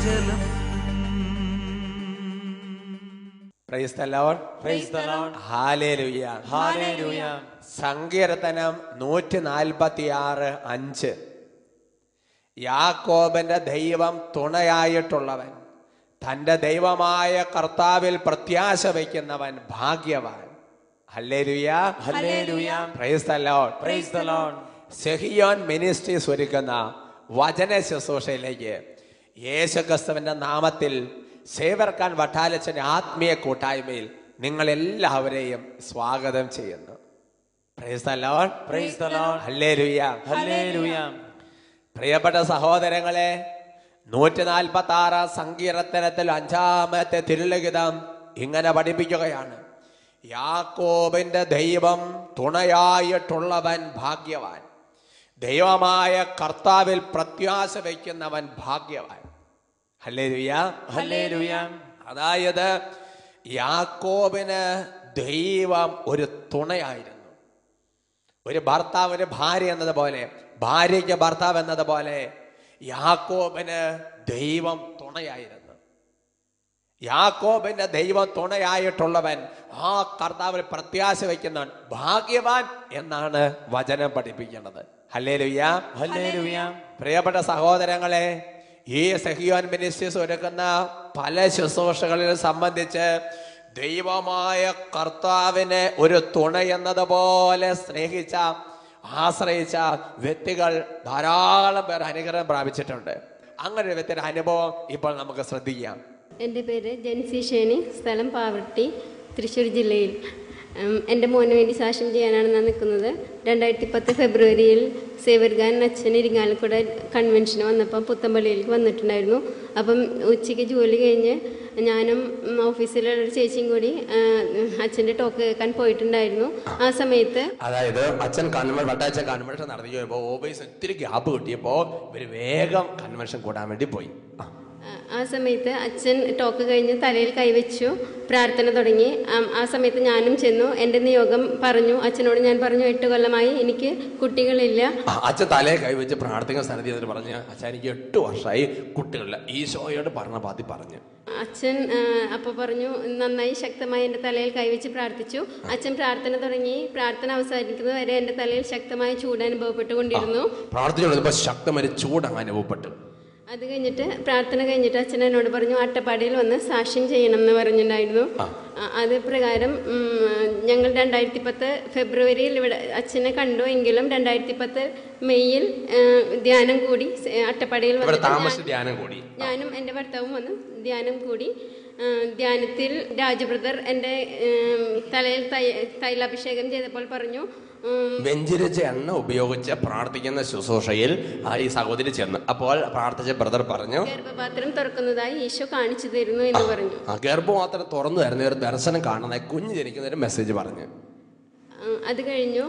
ജലം. Praise the Lord. Praise the Lord. Hallelujah. Hallelujah. സങ്കീർത്തനം 146:5. യാക്കോബിന്റെ ദൈവം തുണയായിട്ടുള്ളവൻ, തന്റെ ദൈവമായ കർത്താവിൽ പ്രത്യാശ വയ്ക്കുന്നവൻ ഭാഗ്യവാൻ. Hallelujah. Hallelujah. Praise the Lord. Praise the Lord. Sehion ministries ഒരുക്കുന്ന വചന ശുശ്രൂഷയിലേക്ക് യേശുക്രിസ്തുവിന്റെ നാമത്തിൽ സേവർക്കാൻ വട്ടാലച്ചന്റെ ആത്മീയ കൂട്ടായ്മയിൽ നിങ്ങളെല്ലാവരെയും സ്വാഗതം ചെയ്യുന്നു. Praise the Lord. Praise the Lord. Hallelujah. Hallelujah. പ്രിയപ്പെട്ട സഹോദരങ്ങളെ, 146 സങ്കീർത്തനത്തിൽ 5-ാമത്തെ തിരുലിഖിതം ഇങ്ങനെ പഠിപ്പിക്കുകയാണ്: യാക്കോബിന്റെ ദൈവം തുണയായിട്ടുള്ളവൻ ഭാഗ്യവാൻ, ദൈവമായ കർത്താവിൽ പ്രത്യാശ വയ്ക്കുന്നവൻ ഭാഗ്യവാൻ. ഹല്ലേലൂയ. Hallelujah. അതായത് യാക്കോബിന് ദൈവം ഒരു തുണയായിരുന്നു. ഒരു ഭർത്താവിന് ഭാര്യ എന്നതുപോലെ, ഭാര്യയ്ക്ക് ഭർത്താവ് എന്നതുപോലെ യാക്കോബിന് ദൈവം തുണയായിരുന്നു. യാക്കോബിന്റെ ദൈവം തുണയായിട്ടുള്ളവൻ, ആ കർത്താവിൽ പ്രത്യാശ വയ്ക്കുന്നവൻ ഭാഗ്യവാൻ എന്നാണ് വചനം പഠിപ്പിക്കുന്നത്. ഹല്ലേലൂയ. Hallelujah. പ്രിയപ്പെട്ട സഹോദരങ്ങളെ, ഈ സെഹിയോൻ മിനിസ്ട്രീസ് ഒരുക്കുന്ന പല ശുശ്രൂഷകളിൽ സംബന്ധിച്ച് ദൈവമായ കർത്താവിനെ ഒരു തുണ എന്നതുപോലെ സ്നേഹിച്ച, ആശ്രയിച്ച വ്യക്തികൾ ധാരാളം പേർ അനുഗ്രഹം പ്രാപിച്ചിട്ടുണ്ട്. അങ്ങനെ ഒരു വ്യക്തിയുടെ അനുഭവം ഇപ്പോൾ നമുക്ക് ശ്രദ്ധിക്കാം. എൻ്റെ പേര് ജെൻസി ഷേനി, സ്ഥലം പാവർട്ടി, തൃശ്ശൂർ ജില്ലയിൽ. എൻ്റെ മോന് വേണ്ടി സാക്ഷ്യം ചെയ്യാനാണ് ഞാൻ നിൽക്കുന്നത്. 2010 ഫെബ്രുവരിയിൽ സേവർഗാൻ അച്ഛൻ ഇരിങ്ങാലക്കുട കൺവെൻഷന് വന്നപ്പം പുത്തമ്പള്ളിയിലേക്ക് വന്നിട്ടുണ്ടായിരുന്നു. അപ്പം ഉച്ചയ്ക്ക് ജോലി കഴിഞ്ഞ് ഞാനും ഓഫീസിലുള്ള ഒരു ചേച്ചിയും കൂടി അച്ഛൻ്റെ ടോക്ക് കേൾക്കാൻ പോയിട്ടുണ്ടായിരുന്നു. ആ സമയത്ത് അതായത് അച്ഛൻ വട്ടാച്ചൻ കൺവെൻഷൻ നടത്തി പോയപ്പോൾ ഓഫീസ് ഒത്തിരി ഗ്യാപ്പ് കിട്ടിയപ്പോൾ ഇവർ വേഗം കൺവെൻഷൻ കൂടാൻ വേണ്ടി പോയി. ആ സമയത്ത് അച്ഛൻ ടോക്ക് കഴിഞ്ഞ് തലയിൽ കൈവച്ചു പ്രാർത്ഥന തുടങ്ങി. ആ സമയത്ത് ഞാനും ചെന്നു. എൻ്റെ നിയോഗം പറഞ്ഞു. അച്ഛനോട് ഞാൻ പറഞ്ഞു, 8 കൊല്ലമായി എനിക്ക് കുട്ടികളില്ല. അച്ഛൻ തലയിൽ കൈവച്ച് പ്രാർത്ഥിക്കുന്ന സ്ഥലത്ത് എന്നിട്ട് പറഞ്ഞു, അച്ഛൻ എനിക്ക് 8 വർഷമായി കുട്ടികളില്ല, ഈശോയോട് പറഞ്ഞ പാതി പറഞ്ഞു. അച്ഛൻ അപ്പോൾ പറഞ്ഞു, നന്നായി ശക്തമായി എൻ്റെ തലയിൽ കൈവച്ച് പ്രാർത്ഥിച്ചു. അച്ഛൻ പ്രാർത്ഥന തുടങ്ങി. പ്രാർത്ഥന അവസാനിക്കുന്നത് വരെ എൻ്റെ തലയിൽ ശക്തമായ ചൂട് അനുഭവപ്പെട്ടുകൊണ്ടിരുന്നു. പ്രാർത്ഥിച്ചുകൊണ്ടിരുന്നപ്പോൾ ശക്തമായ ചൂട് അനുഭവപ്പെട്ടു. അത് കഴിഞ്ഞിട്ട് പ്രാർത്ഥന കഴിഞ്ഞിട്ട് അച്ഛൻ എന്നോട് പറഞ്ഞു, അട്ടപ്പാടിയിൽ വന്ന് സാക്ഷ്യം ചെയ്യണം എന്ന് പറഞ്ഞിട്ടുണ്ടായിരുന്നു. അത് പ്രകാരം ഞങ്ങൾ 2010 ഫെബ്രുവരിയിൽ ഇവിടെ അച്ഛനെ കണ്ടു. എങ്കിലും 2010 മെയ്യിൽ ധ്യാനം കൂടി. അട്ടപ്പാടിയിൽ ഞാനും എൻ്റെ ഭർത്താവും വന്ന് ധ്യാനം കൂടി. ധ്യാനത്തിൽ രാജു ബ്രദർ എൻ്റെ തലയിൽ തൈലാഭിഷേകം ചെയ്തപ്പോൾ പറഞ്ഞു, വെഞ്ചരിച്ച എണ്ണ ഉപയോഗിച്ച് പ്രാർത്ഥിക്കുന്ന ശുശ്രൂഷയിൽ ഈ സഹോദരി ചെന്നു. അപ്പോൾ പ്രാർത്ഥിച്ച ബ്രദർ പറഞ്ഞു, ഗർഭപാത്രം തുറക്കുന്നതായി ഈശോ കാണിച്ചു തരുന്നു എന്ന് പറഞ്ഞു. ഗർഭപാത്രം തുറന്നു തരുന്ന ഒരു ദർശനം കാണുന്നതായി കുഞ്ഞ് ജനിക്കുന്ന ഒരു മെസ്സേജ് പറഞ്ഞു. അത് കഴിഞ്ഞു.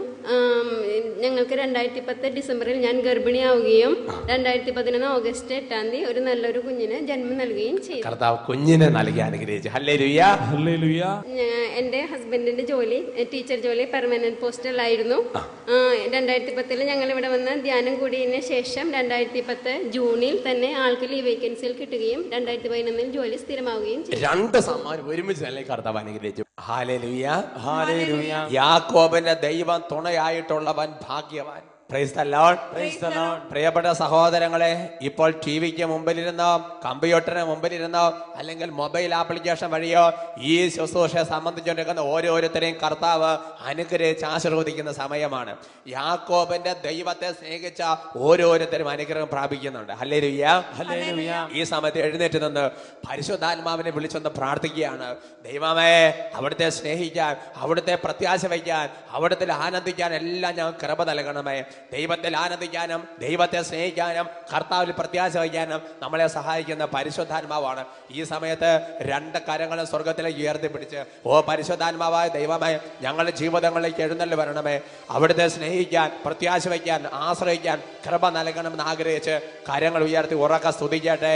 ഞങ്ങൾക്ക് 2010 ഡിസംബറിൽ ഞാൻ ഗർഭിണിയാവുകയും 2011 ഓഗസ്റ്റ് 8 ഒരു നല്ലൊരു കുഞ്ഞിന് ജന്മം നൽകുകയും ചെയ്തു. കർത്താവ് കുഞ്ഞിനെ നൽകി അനുഗ്രഹിച്ചു. ഹല്ലേലൂയ. Hallelujah. എൻ്റെ ഹസ്ബൻഡിന്റെ ജോലി ടീച്ചർ ജോലി പെർമനന്റ് പോസ്റ്റിലായിരുന്നു. 2010 ഞങ്ങൾ ഇവിടെ വന്ന് ധ്യാനം കൂടിയതിന് ശേഷം 2010 ജൂണിൽ തന്നെ ആൾക്ക് ലീവ് വേക്കൻസിയിൽ കിട്ടുകയും 2011 ജോലി സ്ഥിരമാവുകയും ചെയ്തു. 2 സമ്മാനം ഒരുമിച്ച് തന്നെ കർത്താവ് അനുഗ്രഹിച്ചു. ഹല്ലേലൂയ. Hallelujah. യാക്കോബിന്റെ ദൈവം തുണയായിട്ടുള്ളവൻ ഭാഗ്യവാൻ. Praise the Lord. Praise the Lord. പ്രിയപ്പെട്ട സഹോദരങ്ങളെ, ഇപ്പോൾ ടിവിക്ക് മുമ്പിലിരുന്നോ, കമ്പ്യൂട്ടറിന് മുമ്പിലിരുന്നോ, അല്ലെങ്കിൽ മൊബൈൽ ആപ്ലിക്കേഷൻ വഴിയോ ഈ ശുശ്രൂഷയെ സംബന്ധിച്ചുകൊണ്ടിരിക്കുന്ന ഓരോരുത്തരെയും കർത്താവ് അനുഗ്രഹിച്ച് ആശീർവദിക്കുന്ന സമയമാണ്. യാക്കോബിന്റെ ദൈവത്തെ സ്നേഹിച്ച ഓരോരുത്തരും അനുഗ്രഹം പ്രാപിക്കുന്നുണ്ട്. ഹല്ലേലൂയ. Hallelujah. ഈ സമയത്ത് എഴുന്നേറ്റ് നിന്ന് പരിശുദ്ധാത്മാവിനെ വിളിച്ചൊന്ന് പ്രാർത്ഥിക്കുകയാണ്. ദൈവമേ, അവിടുത്തെ സ്നേഹിക്കാൻ, അവിടുത്തെ പ്രത്യാശ വയ്ക്കാൻ, അവിടുത്തെ ആനന്ദിക്കാൻ എല്ലാം ഞങ്ങൾ കൃപ നൽകണമേ. ദൈവത്തിൽ ആനന്ദിക്കാനും ദൈവത്തെ സ്നേഹിക്കാനും കർത്താവിൽ പ്രത്യാശ വയ്ക്കാനും നമ്മളെ സഹായിക്കുന്ന പരിശുദ്ധാത്മാവാണ്. ഈ സമയത്ത് 2 കരങ്ങളും സ്വർഗത്തിലേക്ക് ഉയർത്തിപ്പിടിച്ച്, ഓ പരിശുദ്ധാത്മാവായ ദൈവമേ, ഞങ്ങളുടെ ജീവിതങ്ങളിലേക്ക് എഴുന്നള്ളി വരണമേ. അവിടുത്തെ സ്നേഹിക്കാൻ, പ്രത്യാശ വയ്ക്കാൻ, ആശ്രയിക്കാൻ കൃപ നൽകണമെന്ന് ആഗ്രഹിച്ച് കരങ്ങൾ ഉയർത്തി ഉറക്ക സ്തുതിക്കട്ടെ.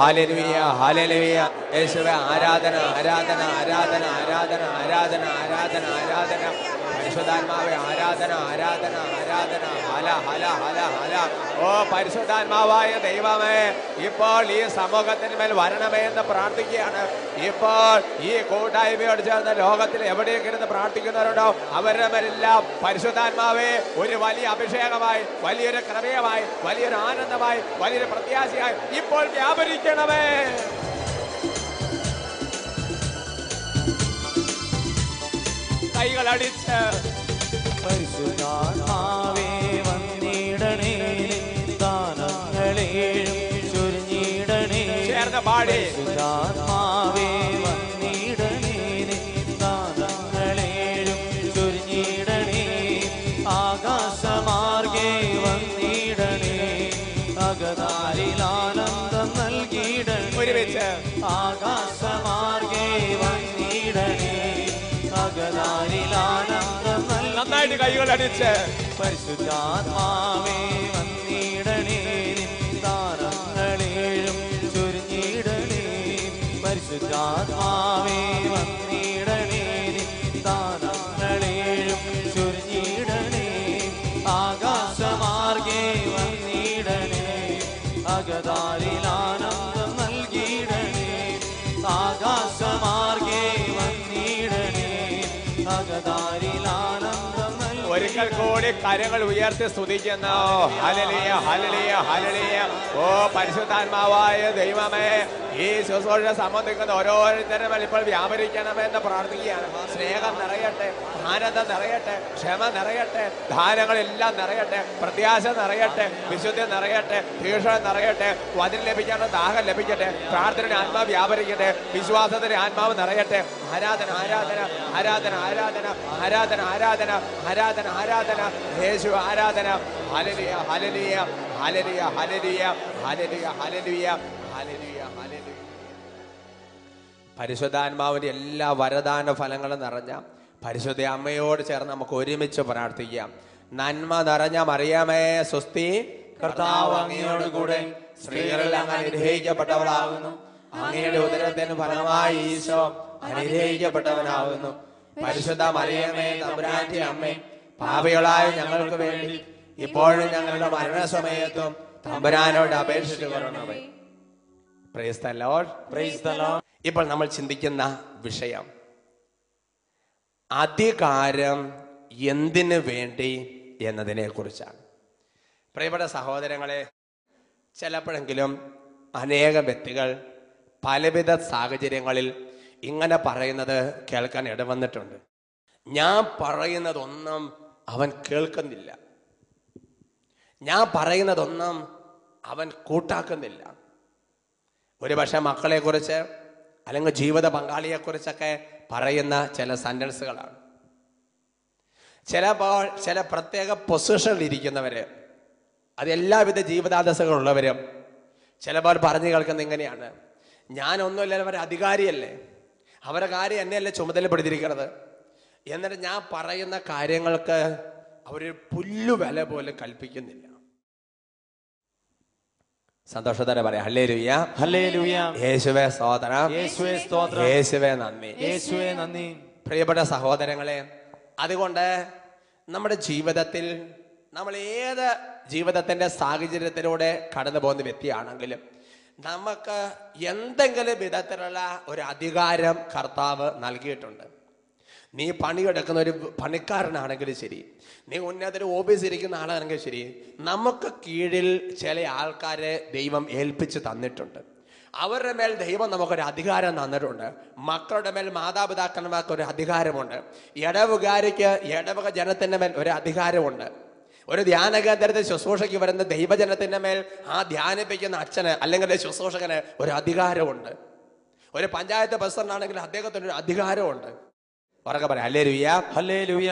Hallelujah, hallelujah. യേശുവേ, ആരാധന, ആരാധന, ആരാധന, ആരാധന, ആരാധന, ആരാധന, ആരാധന. പരിശുദ്ധാത്മാവേ ആരാധന ആരാധന ആരാധന. ഹല ഹല ഹല ഹല. ഓ പരിശുദ്ധാത്മാവായ ദൈവമേ, ഇപ്പോൾ ഈ സമൂഹത്തിന്മേൽ വരണമേ എന്ന് പ്രാർത്ഥിക്കുകയാണ്. ഇപ്പോൾ ഈ കൂട്ടായ്മയോട് ചേർന്ന് ലോകത്തിൽ എവിടെയൊക്കെ ഇരുന്ന് പ്രാർത്ഥിക്കുന്നവരുണ്ടോ അവരുടെ മേലെല്ലാം പരിശുദ്ധാത്മാവേ ഒരു വലിയ അഭിഷേകമായി, വലിയൊരു കൃപയുമായി, വലിയൊരു ആനന്ദമായി, വലിയൊരു പ്രത്യാശയായി ഇപ്പോൾ വ്യാപരിക്കണമേ. കൈകളടിച്ച് പരിശുദ്ധാത്മാവേ വന്നിടണേ, ദാനങ്ങളേഴും ചൊരിഞ്ഞിടണേ. ചേർന്ന് പാടി. പരിശുദ്ധാത്മാവേ വന്നിടണേ, ദാനങ്ങളേഴും ചൊരിഞ്ഞിടണേ. ആകാശമാർഗേ വന്നിടണേ, അകതാരിൽ ആനന്ദം നൽകിയിടണേ. ഒരുമിച്ച് ആകാശമാർഗേ വന്നിടണേ, അകതാരിൽ ആനന്ദം നന്നായിട്ട് കൈകളടിച്ച്. പരിശുദ്ധാത്മാവേ വന്നിടണേ, താരങ്ങളേഴും ചൊരിഞ്ഞിടണേ. പരിശുദ്ധാത്മാവേ വന്നിടണേ, താരങ്ങളേഴും ചൊരിഞ്ഞിടണേ. ആകാശമാർഗേ വന്നിടണേ, അകതാരിൽ ആനന്ദം നൽകിയിടണേ. ആകാശമാർഗേ വന്നിടണേ, അകതാരിൽ ആനന്ദം നൽകി. ഒരിക്കൽ കൂടി കരങ്ങൾ ഉയർത്തി സ്തുതിക്കുന്നു. Hallelujah hallelujah hallelujah. ഓ പരിശുദ്ധാത്മാവായ ദൈവമേ, ഈ ശുശ്രൂഷ സംബന്ധിക്കുന്ന ഓരോരുത്തരും ഇപ്പോൾ വ്യാപരിക്കണമെന്ന് പ്രാർത്ഥിക്കുകയാണ്. സ്നേഹം നിറയട്ടെ, ആനന്ദം നിറയട്ടെ, ക്ഷമ നിറയട്ടെ, ദാനങ്ങളെല്ലാം നിറയട്ടെ, പ്രത്യാശ നിറയട്ടെ, വിശുദ്ധി നിറയട്ടെ, തീക്ഷണം നിറയട്ടെ, വചനം ലഭിക്കാനുള്ള ദാഹം ലഭിക്കട്ടെ, പ്രാർത്ഥനയുടെ ആത്മാവ് വ്യാപരിക്കട്ടെ, വിശ്വാസത്തിന്റെ ആത്മാവ് നിറയട്ടെ. ആരാധന ആരാധന ആരാധന ആരാധന ആരാധന ആരാധന ആരാധന ആരാധന. യേശു ആരാധന. Hallelujah hallelujah hallelujah hallelujah hallelujah hallelujah hallelujah hallelujah. പരിശുദ്ധാത്മാവിന്റെ എല്ലാ വരദാന ഫലങ്ങളും നിറഞ്ഞ പരിശുദ്ധ അമ്മയോട് ചേർന്ന് നമുക്ക് ഒരുമിച്ച് പ്രാർത്ഥിക്കാം. നന്മ നിറഞ്ഞ മറിയമേ സ്വസ്തി, കർത്താവ് അങ്ങയോട് കൂടെ സ്ത്രീകളിൽ അങ്ങ് അനുഗ്രഹിക്കപ്പെട്ടവളാകുന്നു. അങ്ങയുടെ ഉദരത്തിന് ഫലമായി ഈശോ അനുഗ്രഹിക്കപ്പെട്ടവനാകുന്നു. പരിശുദ്ധ മറിയമേ തമ്പുരാന്റെ അമ്മേ, പാപികളായ ഞങ്ങൾക്ക് വേണ്ടി ഇപ്പോഴും ഞങ്ങളുടെ മരണസമയത്തും തമ്പുരാനോട് അപേക്ഷിച്ചു കൊള്ളണമേ. Praise the Lord. Praise the Lord. ഇപ്പോൾ നമ്മൾ ചിന്തിക്കുന്ന വിഷയം അധികാരം എന്തിനു വേണ്ടി എന്നതിനെ കുറിച്ചാണ്. പ്രിയപ്പെട്ട സഹോദരങ്ങളെ, ചിലപ്പോഴെങ്കിലും അനേകം വ്യക്തികൾ പലവിധ സാഹചര്യങ്ങളിൽ ഇങ്ങനെ പറയുന്നത് കേൾക്കാൻ ഇടവന്നിട്ടുണ്ട്. ഞാൻ പറയുന്നതൊന്നും അവൻ കേൾക്കുന്നില്ല, ഞാൻ പറയുന്നതൊന്നും അവൻ കൂട്ടാക്കുന്നില്ല. ഒരുപക്ഷെ മക്കളെക്കുറിച്ച് അല്ലെങ്കിൽ ജീവിത പങ്കാളിയെക്കുറിച്ചൊക്കെ പറയുന്ന ചില സെന്റൻസുകളാണ്. ചിലപ്പോൾ ചില പ്രത്യേക പൊസിഷനിൽ ഇരിക്കുന്നവര്, അത് എല്ലാവിധ ജീവിതാദശകളുള്ളവരും ചിലപ്പോൾ പറഞ്ഞു കേൾക്കുന്ന ഇങ്ങനെയാണ്: ഞാനൊന്നുമില്ല, അവരെ അധികാരിയല്ലേ, അവരുടെ കാര്യം എന്നെയല്ലേ ചുമതലപ്പെടുത്തിയിരിക്കുന്നത്, എന്നിട്ട് ഞാൻ പറയുന്ന കാര്യങ്ങൾക്ക് അവര് പുല്ലു വില പോലും കൽപ്പിക്കുന്നില്ല. സന്തോഷത്തോടെ പറയാം ഹല്ലേലൂയ ഹല്ലേലൂയ. യേശുവേ സ്തോത്രം, യേശുവേ സ്തോത്രം, യേശുവേ നന്ദി, യേശുവേ നന്ദി. പ്രിയപ്പെട്ട സഹോദരങ്ങളെ, അതുകൊണ്ട് നമ്മുടെ ജീവിതത്തിൽ നമ്മൾ ഏത് ജീവിതത്തിന്റെ സാഹചര്യത്തിലൂടെ കടന്നു പോകുന്ന വ്യക്തിയാണെങ്കിലും നമുക്ക് എന്തെങ്കിലും വിധത്തിലുള്ള ഒരു അധികാരം കർത്താവ് നൽകിയിട്ടുണ്ട്. നീ പണിയെടുക്കുന്ന ഒരു പണിക്കാരനാണെങ്കിലും ശരി, നീ ഉന്നത ഓഫീസിൽ ഇരിക്കുന്ന ആളാണെങ്കിലും ശരി, നമുക്ക് കീഴിൽ ചില ആൾക്കാരെ ദൈവം ഏൽപ്പിച്ച് തന്നിട്ടുണ്ട്. അവരുടെ മേൽ ദൈവം നമുക്കൊരു അധികാരം തന്നിട്ടുണ്ട്. മക്കളുടെ മേൽ മാതാപിതാക്കന്മാർക്ക് ഒരു അധികാരമുണ്ട്. ഇടവുകാരിക്ക് ഇടവക ജനത്തിന്റെ മേൽ ഒരു അധികാരമുണ്ട്. ഒരു ധ്യാന കേന്ദ്രത്തിൽ ശുശ്രൂഷയ്ക്ക് വരുന്ന ദൈവജനത്തിന്റെ മേൽ ആ ധ്യാനിപ്പിക്കുന്ന അച്ഛന് അല്ലെങ്കിൽ ശുശ്രൂഷകന് ഒരു അധികാരമുണ്ട്. ഒരു പഞ്ചായത്ത് പ്രസിഡന്റാണെങ്കിൽ അദ്ദേഹത്തിന് ഒരു അധികാരമുണ്ട്. ഉറക്കെ പറയാം ഹല്ലേലൂയ ഹല്ലേലൂയ.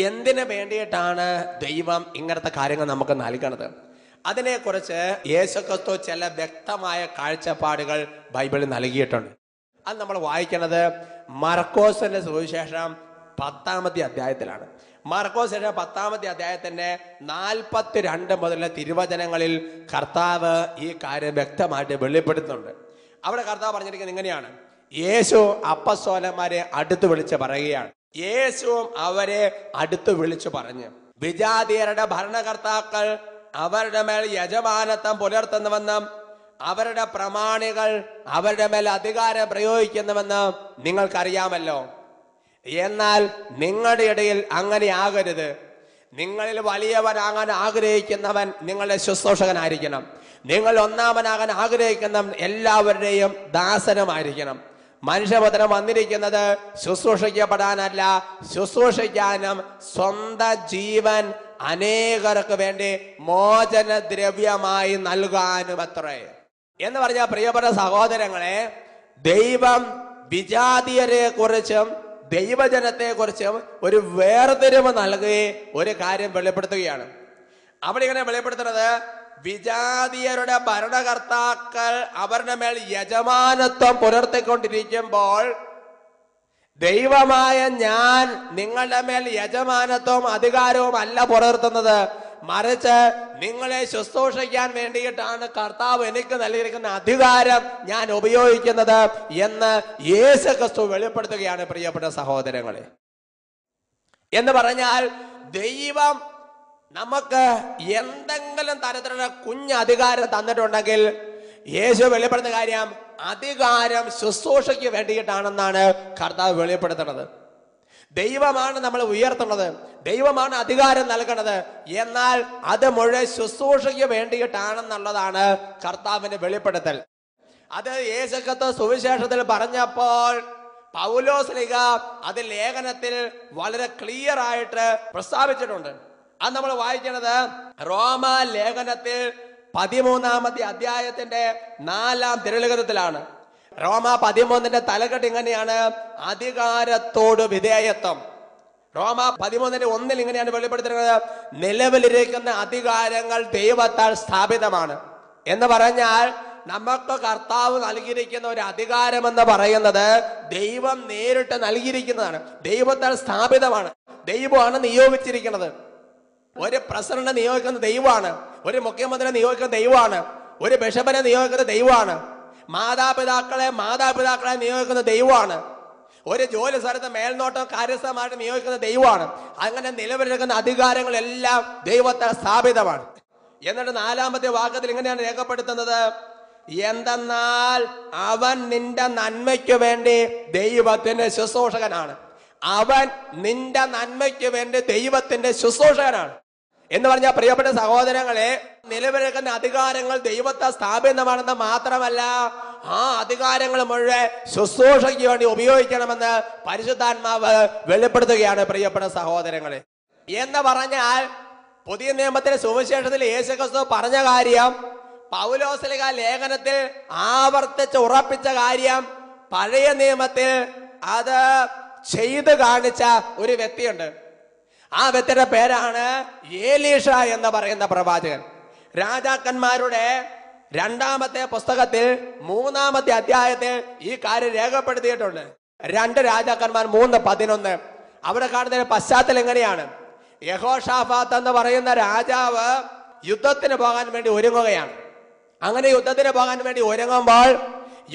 എന്തിനു വേണ്ടിയിട്ടാണ് ദൈവം ഇങ്ങനത്തെ കാര്യങ്ങൾ നമുക്ക് നൽകണത്? അതിനെക്കുറിച്ച് യേശുക്രിസ്തു ചില വ്യക്തമായ കാഴ്ചപ്പാടുകൾ ബൈബിളിൽ നൽകിയിട്ടുണ്ട്. അത് നമ്മൾ വായിക്കുന്നത് മർക്കോസിന്റെ സുവിശേഷം 10-ാമത്തെ അധ്യായത്തിലാണ്. മർക്കോസ് 10-ാമത്തെ അധ്യായത്തിന്റെ 42 മുതലുള്ള തിരുവചനങ്ങളിൽ കർത്താവ് ഈ കാര്യം വ്യക്തമായിട്ട് വെളിപ്പെടുത്തുന്നുണ്ട്. അവിടെ കർത്താവ് പറഞ്ഞിരിക്കുന്നത് ഇങ്ങനെയാണ്: യേശു അപ്പസ്തോലന്മാരെ അടുത്ത് വിളിച്ച് പറയുകയാണ്, യേശുവും അവരെ അടുത്ത് വിളിച്ചു പറഞ്ഞു, വിജാതീയരുടെ ഭരണകർത്താക്കൾ അവരുടെ മേൽ യജമാനത്വം പുലർത്തുന്നുവെന്നും അവരുടെ പ്രമാണികൾ അവരുടെ മേൽ അധികാരം പ്രയോഗിക്കുന്നുവെന്നും നിങ്ങൾക്കറിയാമല്ലോ. എന്നാൽ നിങ്ങളുടെ ഇടയിൽ അങ്ങനെ ആകരുത്. നിങ്ങളിൽ വലിയവനാകാൻ ആഗ്രഹിക്കുന്നവൻ നിങ്ങളുടെ ശുശ്രൂഷകനായിരിക്കണം. നിങ്ങൾ ഒന്നാമനാകാൻ ആഗ്രഹിക്കുന്നവൻ എല്ലാവരുടെയും ദാസനുമായിരിക്കണം. മനുഷ്യപുത്രൻ വന്നിരിക്കുന്നത് ശുശ്രൂഷിക്കപ്പെടാനല്ല, ശുശ്രൂഷിക്കാനും സ്വന്തം ജീവൻ അനേകർക്ക് വേണ്ടി മോചനദ്രവ്യമായി നൽകാനും അത്രേ എന്ന് പറഞ്ഞ പ്രിയപ്പെട്ട സഹോദരങ്ങളെ, ദൈവം വിജാതീയരെ കുറിച്ചും ദൈവജനത്തെ കുറിച്ചും ഒരു വേർതിരിവ് നൽകി ഒരു കാര്യം വെളിപ്പെടുത്തുകയാണ്. അവിടെ ഇങ്ങനെ വെളിപ്പെടുത്തുന്നത്, വിജാതീയരുടെ ഭരണകർത്താക്കൾ അവരുടെ മേൽ യജമാനത്വം പുലർത്തിക്കൊണ്ടിരിക്കുമ്പോൾ ദൈവമായ ഞാൻ നിങ്ങളുടെ മേൽ യജമാനത്വവും അധികാരവും അല്ല പുലർത്തുന്നത്, മറിച്ച് നിങ്ങളെ ശുശ്രൂഷിക്കാൻ വേണ്ടിയിട്ടാണ് കർത്താവ് എനിക്ക് നൽകിയിരിക്കുന്ന അധികാരം ഞാൻ ഉപയോഗിക്കുന്നത് എന്ന് യേശുക്രിസ്തു വെളിപ്പെടുത്തുകയാണ്. പ്രിയപ്പെട്ട സഹോദരങ്ങളെ, എന്ന് പറഞ്ഞാൽ ദൈവം നമുക്ക് എന്തെങ്കിലും തരത്തിലുള്ള കുഞ്ഞ് അധികാരം തന്നിട്ടുണ്ടെങ്കിൽ യേശു വെളിപ്പെടുത്തുന്ന കാര്യം അധികാരം ശുശ്രൂഷയ്ക്ക് വേണ്ടിയിട്ടാണെന്നാണ് കർത്താവ് വെളിപ്പെടുത്തുന്നത്. ദൈവമാണ് നമ്മൾ ഉയർത്തുന്നത്, ദൈവമാണ് അധികാരം നൽകുന്നത്, എന്നാൽ അത് മുഴുവൻ ശുശ്രൂഷയ്ക്ക് വേണ്ടിയിട്ടാണെന്നുള്ളതാണ് കർത്താവിന്റെ വെളിപ്പെടുത്തൽ. അത് യേശുക്രിസ്തു സുവിശേഷത്തിൽ പറഞ്ഞപ്പോൾ പൗലോസ്ലീഹ അത് ലേഖനത്തിൽ വളരെ ക്ലിയർ ആയിട്ട് പ്രസ്താവിച്ചിട്ടുണ്ട്. അത് നമ്മൾ വായിക്കുന്നത് റോമ ലേഖനത്തിൽ 13-ാമത്തെ അധ്യായത്തിന്റെ 4-ാം തിരുലിഖിതത്തിലാണ്. റോമ 13-ന്റെ തലക്കെട്ട് ഇങ്ങനെയാണ്, അധികാരത്തോട് വിധേയത്വം. റോമ 13-1 ഇങ്ങനെയാണ് വെളിപ്പെടുത്തുന്നത്, നിലവിലിരിക്കുന്ന അധികാരങ്ങൾ ദൈവത്താൽ സ്ഥാപിതമാണ്. എന്ന് പറഞ്ഞാൽ നമുക്ക് കർത്താവ് നൽകിയിരിക്കുന്ന ഒരു അധികാരം എന്ന് പറയുന്നത് ദൈവം നേരിട്ട് നൽകിയിരിക്കുന്നതാണ്, ദൈവത്താൽ സ്ഥാപിതമാണ്, ദൈവമാണ് നിയോഗിച്ചിരിക്കുന്നത്. ഒരു പ്രസിഡന്റ് നിയോഗിക്കുന്ന ദൈവമാണ്, ഒരു മുഖ്യമന്ത്രി നിയോഗിക്കുന്ന ദൈവമാണ്, ഒരു ബിഷപ്പിനെ നിയോഗിക്കുന്ന ദൈവമാണ്, മാതാപിതാക്കളെ നിയോഗിക്കുന്ന ദൈവമാണ്, ഒരു ജോലി സ്ഥലത്ത് മേൽനോട്ടം കാര്യസ്ഥമായിട്ട് നിയോഗിക്കുന്ന ദൈവമാണ്. അങ്ങനെ നിലവിലിരിക്കുന്ന അധികാരങ്ങളെല്ലാം ദൈവത്താൽ സ്ഥാപിതമാണ്. എന്നിട്ട് 4-ാമത്തെ വാക്യത്തിൽ ഇങ്ങനെയാണ് രേഖപ്പെടുത്തുന്നത്, എന്തെന്നാൽ അവൻ നിന്റെ നന്മയ്ക്ക് വേണ്ടി ദൈവത്തിന്റെ ശുശ്രൂഷകനാണ്. അവൻ നിന്റെ നന്മയ്ക്ക് വേണ്ടി ദൈവത്തിന്റെ ശുശ്രൂഷകനാണ് എന്ന് പറഞ്ഞാൽ, പ്രിയപ്പെട്ട സഹോദരങ്ങളെ, നിലവിലിരിക്കുന്ന അധികാരങ്ങൾ ദൈവത്തെ സ്ഥാപിതമാണെന്ന് മാത്രമല്ല, ആ അധികാരങ്ങൾ മുഴുവൻ ശുശ്രൂഷയ്ക്ക് വേണ്ടി ഉപയോഗിക്കണമെന്ന് പരിശുദ്ധാത്മാവ് വെളിപ്പെടുത്തുകയാണ്. പ്രിയപ്പെട്ട സഹോദരങ്ങളെ, എന്ന് പറഞ്ഞാൽ പുതിയ നിയമത്തിലെ സുവിശേഷത്തിൽ യേശുക്രിസ്തു പറഞ്ഞ കാര്യം, പൗലോസ്ലീഹ ലേഖനത്തിൽ ആവർത്തിച്ച് ഉറപ്പിച്ച കാര്യം, പഴയ നിയമത്തിൽ അത് ചെയ്ത് കാണിച്ച ഒരു വ്യക്തിയുണ്ട്. ആ വ്യക്തിയുടെ പേരാണ് ഏലീഷ എന്ന് പറയുന്ന പ്രവാചകൻ. രാജാക്കന്മാരുടെ 2-ാമത്തെ പുസ്തകത്തിൽ 3-ാമത്തെ അധ്യായത്തിൽ ഈ കാര്യം രേഖപ്പെടുത്തിയിട്ടുണ്ട്. 2 രാജാക്കന്മാർ 3:11. അവിടെ കാണുന്ന പശ്ചാത്തലം എങ്ങനെയാണ്, യഹോഷാഫാത്ത് എന്ന് പറയുന്ന രാജാവ് യുദ്ധത്തിന് പോകാൻ വേണ്ടി ഒരുങ്ങുകയാണ്. അങ്ങനെ യുദ്ധത്തിന് പോകാൻ വേണ്ടി ഒരുങ്ങുമ്പോൾ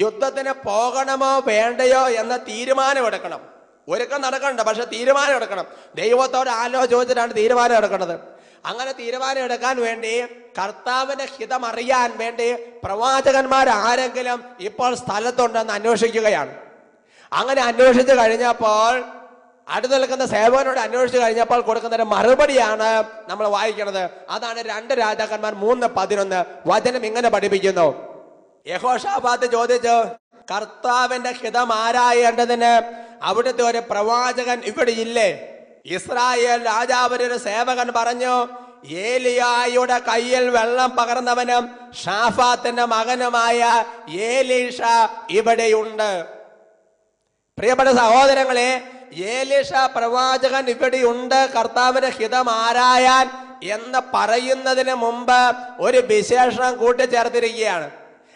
യുദ്ധത്തിന് പോകണമോ വേണ്ടയോ എന്ന തീരുമാനമെടുക്കണം. ഒരുക്കം നടക്കണ്ട, പക്ഷെ തീരുമാനം എടുക്കണം. ദൈവത്തോട് ചോദിച്ചിട്ടാണ് തീരുമാനം എടുക്കുന്നത്. അങ്ങനെ തീരുമാനം എടുക്കാൻ വേണ്ടി, കർത്താവിന്റെ ഹിതം അറിയാൻ വേണ്ടി പ്രവാചകന്മാരാരെങ്കിലും ഇപ്പോൾ സ്ഥലത്തുണ്ടെന്ന് അന്വേഷിക്കുകയാണ്. അങ്ങനെ അന്വേഷിച്ചു കഴിഞ്ഞപ്പോൾ, അടുത്ത് നിൽക്കുന്ന സേവകനോട് അന്വേഷിച്ചു കഴിഞ്ഞപ്പോൾ കൊടുക്കുന്ന ഒരു മറുപടിയാണ് നമ്മൾ വായിക്കുന്നത്. അതാണ് 2 രാജാക്കന്മാർ 3:11. വചനം ഇങ്ങനെ പഠിപ്പിക്കുന്നു, യഹോഷാഫാത്ത് ചോദിച്ചു, കർത്താവിന്റെ ഹിതം ആരായേണ്ടതിന് അവിടുത്തെ ഒരു പ്രവാചകൻ ഇവിടെ ഇല്ലേ? ഇസ്രായേൽ രാജാവിന്റെ ഒരു സേവകൻ പറഞ്ഞു, ഏലിയായുടെ കയ്യിൽ വെള്ളം പകർന്നവനും ഷാഫാത്തിന്റെ മകനുമായ ഏലീഷ ഇവിടെയുണ്ട്. പ്രിയപ്പെട്ട സഹോദരങ്ങളെ, ഏലീഷ പ്രവാചകൻ ഇവിടെയുണ്ട്, കർത്താവിന്റെ ഹിതം ആരായാൻ എന്ന് പറയുന്നതിന് മുമ്പ് ഒരു വിശേഷണം കൂട്ടിച്ചേർത്തിരിക്കുകയാണ്.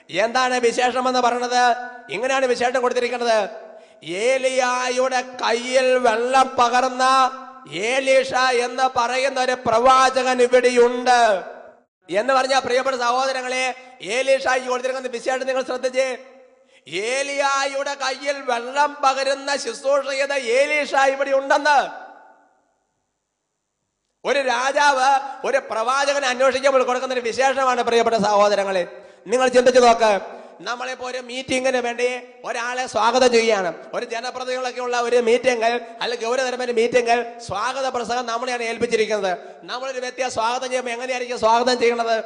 എന്താണ് വിശേഷം എന്ന് പറയുന്നത്? ഇങ്ങനെയാണ് വിശേഷം കൊടുത്തിരിക്കുന്നത്, ഏലിയായുടെ കയ്യിൽ വെള്ളം പകർന്ന ഏലീഷ എന്ന് പറയുന്ന ഒരു പ്രവാചകൻ ഇവിടെയുണ്ട് എന്ന് പറഞ്ഞ, പ്രിയപ്പെട്ട സഹോദരങ്ങളെ, ഏലീഷയ്ക്ക് കൊടുത്തിരിക്കുന്ന വിശേഷം നിങ്ങൾ ശ്രദ്ധിച്ചേ. ഏലിയായുടെ കയ്യിൽ വെള്ളം പകരുന്ന ശുശ്രൂഷ ചെയ്ത ഏലീഷ ഇവിടെ ഉണ്ടെന്ന് ഒരു രാജാവ് ഒരു പ്രവാചകനെ അന്വേഷിക്കുമ്പോൾ കൊടുക്കുന്ന ഒരു വിശേഷമാണ് പ്രിയപ്പെട്ട സഹോദരങ്ങളെ. നിങ്ങൾ ചിന്തിച്ചു നോക്ക്. നമ്മളിപ്പോ ഒരു മീറ്റിങ്ങിന് വേണ്ടി ഒരാളെ സ്വാഗതം ചെയ്യുകയാണ്. ഒരു ജനപ്രതിനിധികളൊക്കെ ഉള്ള ഒരു മീറ്റിംഗ് അല്ലെങ്കിൽ ഗൗരവതരമായ മീറ്റിംഗ് സ്വാഗത പ്രസംഗം നമ്മളെയാണ് ഏൽപ്പിച്ചിരിക്കുന്നത്. നമ്മളൊരു വ്യക്തിയെ സ്വാഗതം ചെയ്യുമ്പോൾ എങ്ങനെയായിരിക്കും സ്വാഗതം ചെയ്യുന്നത്?